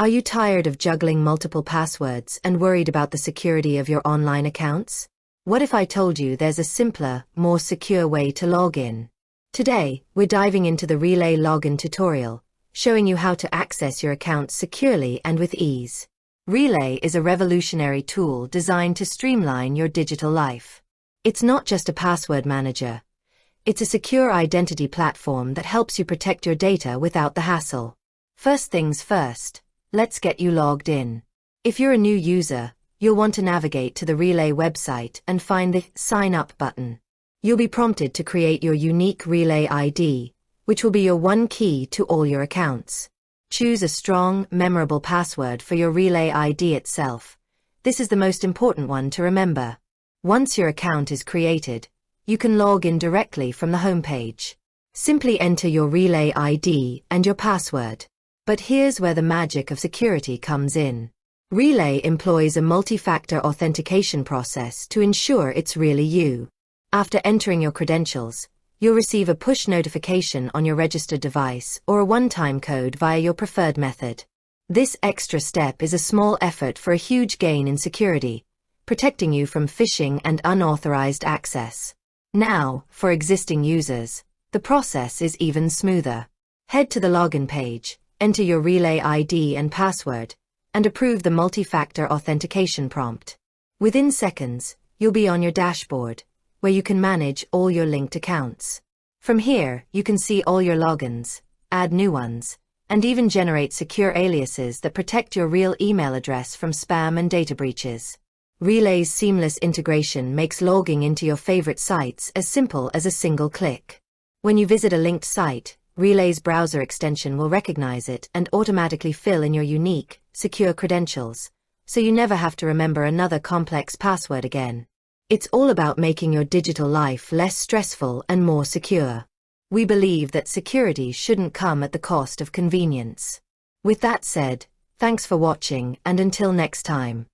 Are you tired of juggling multiple passwords and worried about the security of your online accounts? What if I told you there's a simpler, more secure way to log in? Today, we're diving into the Relay Login tutorial, showing you how to access your accounts securely and with ease. Relay is a revolutionary tool designed to streamline your digital life. It's not just a password manager. It's a secure identity platform that helps you protect your data without the hassle. First things first, let's get you logged in. If you're a new user, you'll want to navigate to the Relay website and find the Sign Up button. You'll be prompted to create your unique Relay ID, which will be your one key to all your accounts. Choose a strong, memorable password for your Relay ID itself. This is the most important one to remember. Once your account is created, you can log in directly from the homepage. Simply enter your Relay ID and your password. But here's where the magic of security comes in. Relay employs a multi-factor authentication process to ensure it's really you. After entering your credentials, you'll receive a push notification on your registered device or a one-time code via your preferred method. This extra step is a small effort for a huge gain in security, protecting you from phishing and unauthorized access. Now, for existing users, the process is even smoother. Head to the login page, enter your Relay ID and password, and approve the multi-factor authentication prompt. Within seconds, you'll be on your dashboard, where you can manage all your linked accounts. From here, you can see all your logins, add new ones, and even generate secure aliases that protect your real email address from spam and data breaches. Relay's seamless integration makes logging into your favorite sites as simple as a single click. When you visit a linked site, Relay's browser extension will recognize it and automatically fill in your unique, secure credentials, so you never have to remember another complex password again. It's all about making your digital life less stressful and more secure. We believe that security shouldn't come at the cost of convenience. With that said, thanks for watching, and until next time.